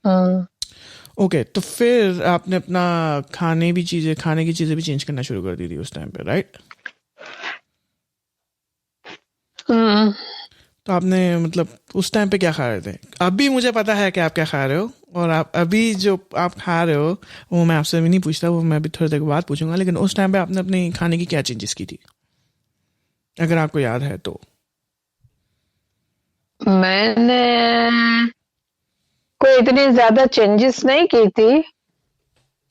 हम्म। Okay, तो फिर आपने अपना खाने की चीज़ें भी चेंज करना शुरू कर दी थी उस टाइम पे, राइट? हम्म। तो आपने मतलब उस टाइम पे क्या खा रहे थे? अभी मुझे पता है कि आप क्या खा रहे हो, और आप अभी जो आप खा रहे हो वो मैं आपसे भी नहीं पूछता, वो मैं अभी थोड़ी देर के बाद पूछूंगा, लेकिन उस टाइम पे आपने अपनी खाने की क्या चेंजेस की थी, अगर आपको याद है तो? मैंने कोई इतनी ज्यादा चेंजेस नहीं की थी।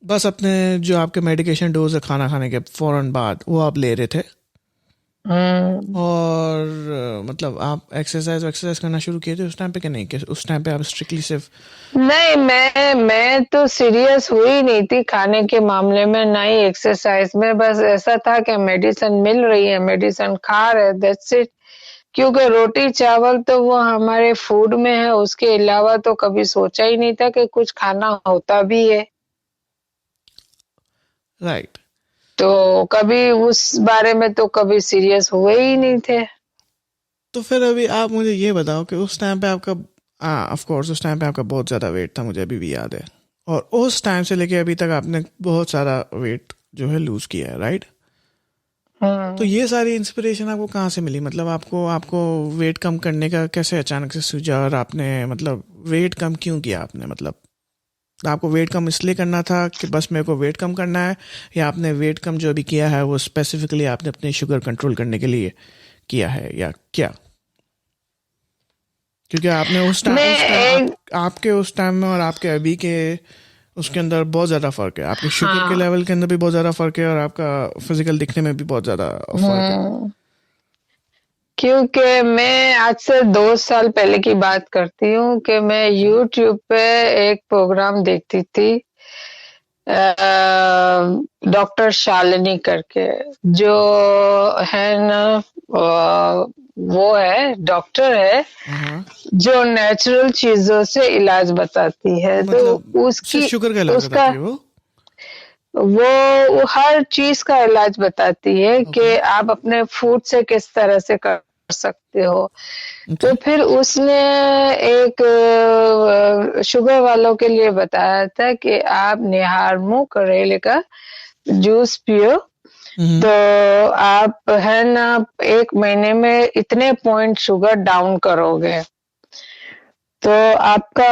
बस अपने जो आपके मेडिकेशन डोज है खाना खाने के फौरन बाद वो आप ले रहे थे, हम्म। और मतलब आप एक्सरसाइज एक्सरसाइज करना शुरू किए थे उस टाइम पे कि नहीं, कि उस टाइम पे आप स्ट्रिक्टली सिर्फ? नहीं, मैं तो सीरियस हुई नहीं थी खाने के मामले में, ना ही एक्सरसाइज में। बस ऐसा था कि मेडिसिन मिल रही है, मेडिसिन खा रहे, दैट्स इट। क्योंकि रोटी चावल तो वो हमारे फूड में है, उसके अलावा तो कभी सोचा ही नहीं था कि कुछ खाना होता भी है। राइट। तो कभी उस बारे में तो कभी सीरियस हुए ही नहीं थे। तो फिर अभी आप मुझे ये बताओ कि उस टाइम पे आपका, ऑफ कोर्स उस टाइम पे आपका बहुत ज़्यादा वेट था, मुझे अभी भी याद है, और उस टाइम से लेके अभी तक आपने बहुत सारा वेट जो है लूज़ किया है, राइट? तो हम्म। ये सारी इंस्पिरेशन आपको कहाँ से मिली? मतलब आपको आपको वेट कम करने का कैसे अचानक से सूझा, और आपने मतलब वेट कम क्यों किया आपने? मतलब आपको वेट कम इसलिए करना था कि बस मेरे को वेट कम करना है, या आपने वेट कम जो अभी किया है वो स्पेसिफिकली आपने अपने शुगर कंट्रोल करने के लिए किया है, या क्या? क्योंकि आपने मैं एक आपके उस टाइम में और आपके अभी के उसके अंदर बहुत ज़्यादा फ़र्क है, आपके शुगर के हाँ। लेवल के अंदर भी बहुत ज़्यादा फ़र्क है, और आपका फिजिकल दिखने में भी बहुत ज़्यादा फ़र्क है। हम्म। क्योंकि मैं आज से 2 साल पहले की बात करती हूँ कि मैं यूट्यूब पे एक प्रोग्राम देखती थी, डॉक्टर शालिनी करके, जो है ना, वो है, डॉक्टर है, हाँ। जो नेचुरल चीजों से इलाज बताती है। तो मतलब सिर्फ उसकी शुगर का इलाज उसका बताती है वो? वो हर चीज का इलाज बताती है ओके। कि आप अपने फूड से किस तरह से कर सकते हो। ओके। तो फिर उसने एक शुगर वालों के लिए बताया था कि आप निहारमू करेले का जूस पियो। हम्म। तो आप है ना, 1 महीने में इतने पॉइंट शुगर डाउन करोगे, तो आपका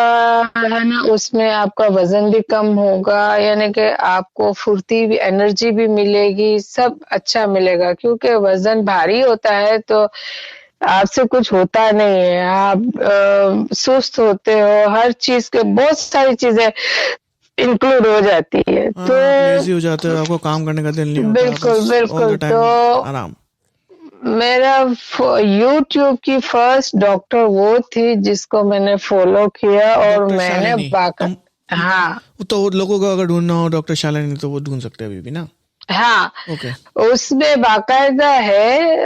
है ना, उसमें आपका वजन भी कम होगा, यानी कि आपको फुर्ती भी, एनर्जी भी मिलेगी, सब अच्छा मिलेगा। क्योंकि वजन भारी होता है तो आपसे कुछ होता नहीं है, आप सुस्त होते हो, हर चीज के बहुत सारी चीजें इंक्लूड हो जाती है। तो हाँ, आप लेजी हो जाते हो, आपको काम करने का दिल नहीं होता, बिल्कुल बस ऑल बिल्कुल। द तो टाइम आराम। मेरा यूट्यूब की फर्स्ट डॉक्टर वो थी जिसको मैंने फॉलो किया, और डॉक्टर मैंने शालिनी। बाका हम हाँ। तो लोगों को अगर ढूंढना हो डॉक्टर शालिनी तो वो ढूंढ सकते हैं अभी भी ना? हाँ, ओके। उसमें बाकायदा है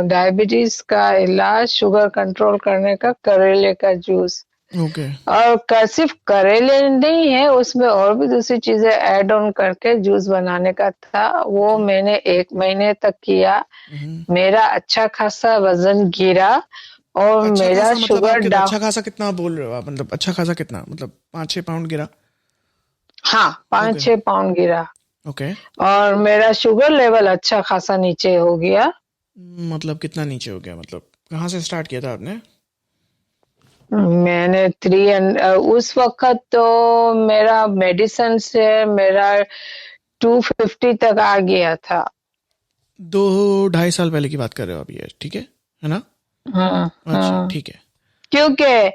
डायबिटीज का इलाज, शुगर कंट्रोल करने का, करेले का जूस। ओके। और सिर्फ करेले नहीं है, उसमें और भी दूसरी चीजें ऐड ऑन करके जूस बनाने का था। वो ओके। मैंने 1 महीने तक किया। हम्म। मेरा अच्छा खासा वजन गिरा, और अच्छा मेरा खासा मतलब शुगर आप कितना डाउन। अच्छा खासा कितना बोल रहे हो आप? मतलब अच्छा खासा कितना, मतलब 5-6 पाउंड गिरा? हाँ, पाँच ओके। छह पाउंड गिरा। ओके। और मेरा शुगर लेवल अच्छा खासा नीचे हो गया। मतलब कितना नीचे हो गया, मतलब कहाँ से स्टार्ट किया था आपने? मैंने उस वक्त तो मेरा मेडिसिन से मेरा 250 तक आ गया था। 2-2.5 साल पहले की बात कर रहे हो आप, ये ठीक है ना? हाँ अच्छा, हाँ। ठीक है। क्योंकि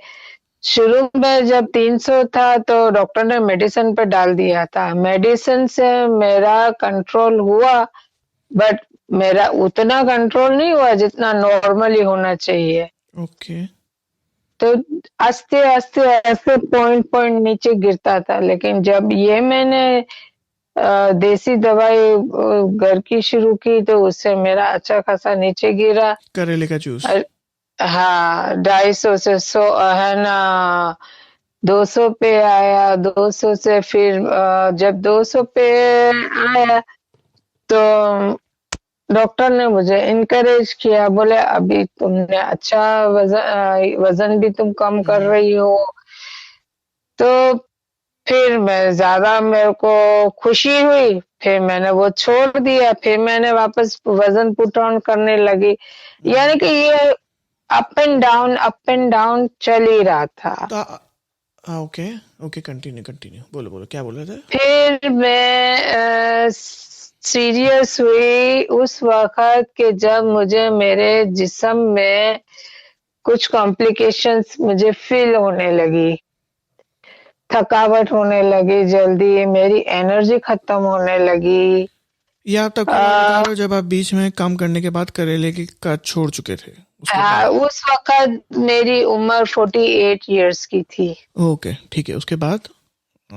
शुरू में जब 300 था तो डॉक्टर ने मेडिसिन पे डाल दिया था, मेडिसिन से मेरा कंट्रोल हुआ, बट मेरा उतना कंट्रोल नहीं हुआ जितना नॉर्मली होना चाहिए। ओके। तो आस्ते आस्ते ऐसे पॉइंट पॉइंट नीचे गिरता था, लेकिन जब ये मैंने देसी दवाई घर की शुरू की तो उससे मेरा अच्छा खासा नीचे गिरा। करेले का जूस। अ, हाँ, 250 से 100 है ना, 200 पे आया, 200 से फिर जब 200 पे आया तो डॉक्टर ने मुझे इनकरेज किया, बोले अभी तुमने अच्छा वजन भी तुम कम कर हम्म। रही हो, तो फिर मैं ज्यादा मेरे को खुशी हुई, फिर मैंने वो छोड़ दिया, फिर मैंने वापस वजन पुट ऑन करने लगी। यानी कि ये अप एंड डाउन चल ही रहा था। तो हाँ, ओके ओके, कंटिन्यू कंटिन्यू, बोलो बोलो, क्या बोल रहे थे? फिर मैं सीरियस हुई उस वक्त कि जब मुझे मेरे जिस्म में कुछ कॉम्प्लिकेशंस मुझे फील होने लगी, थकावट होने लगी, जल्दी मेरी एनर्जी खत्म होने लगी। ये आप तब की बात बता आ, रहे हो जब आप बीच में काम करने के बाद करेले की का छोड़ चुके थे, उसके बाद? उस वक्त मेरी उम्र 48 इयर्स की थी। ओके ठीक है, उसके बाद अ,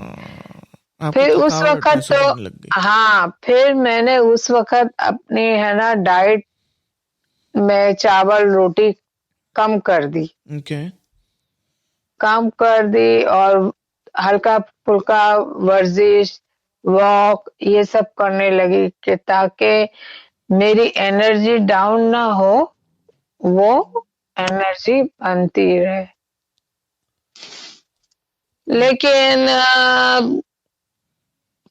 आपको फिर उस थकावट वक्त महसूस तो होने लग गई। हाँ, फिर मैंने उस वक्त अपनी है ना डाइट में चावल रोटी कम कर दी, ओके। और हल्का फुल्का वर्जिश, वॉक ये सब करने लगी कि ताकि मेरी एनर्जी डाउन ना हो, वो एनर्जी बनती रहे। लेकिन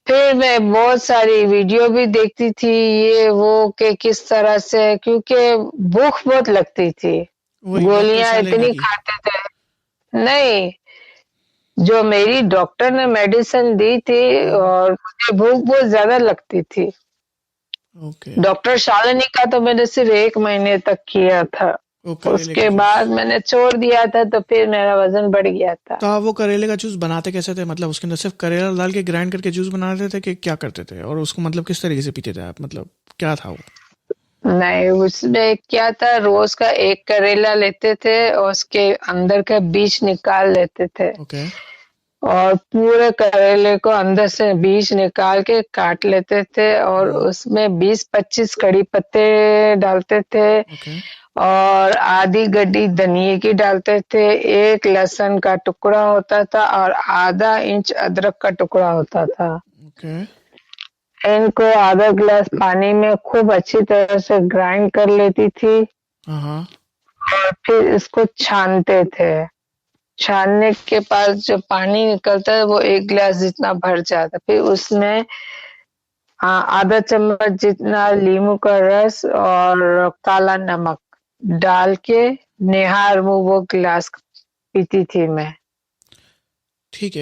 फिर मैं बहुत सारी वीडियो भी देखती थी, ये वो कि किस तरह से, क्योंकि भूख बहुत लगती थी, वही डॉक्टर गोलियां शालिनी इतनी की। खाते थे। नहीं, जो मेरी डॉक्टर ने मेडिसिन दी थी, हाँ। और मुझे भूख बहुत ज्यादा लगती थी। ओके। डॉक्टर शालिनी का तो मैंने सिर्फ 1 महीने तक किया था, वो करेले का उसके जूस। बाद मैंने छोड़ दिया था, तो फिर मेरा वजन बढ़ गया था। तो आप वो करेले का जूस बनाते कैसे थे? मतलब उसके अंदर सिर्फ करेला डाल के ग्राइंड करके जूस बनाते थे कि क्या करते थे, और उसको मतलब किस तरीके से पीते थे आप, मतलब क्या था वो? नहीं, उसमें क्या था, रोज का एक करेला लेते थे और उसके अंदर का बीज निकाल लेते थे, ओके और पूरे करेले को अंदर से बीज निकाल के काट लेते थे, और उसमें 20-25 कड़ी पत्ते डालते थे, ओके और आधी गड्डी धनिए की डालते थे, एक लहसुन का टुकड़ा होता था, और आधा इंच अदरक का टुकड़ा होता था। ओके। इनको आधा गिलास पानी में खूब अच्छी तरह से ग्राइंड कर लेती थी, हाँ हाँ। और फिर इसको छानते थे। छानने के बाद जो पानी निकलता है वो 1 गिलास जितना भर जाता, फिर उसमें आधा चम्मच जितना नींबू का रस और काला नमक डाल के निहार वो गिलास पीती थी मैं। ठीक है।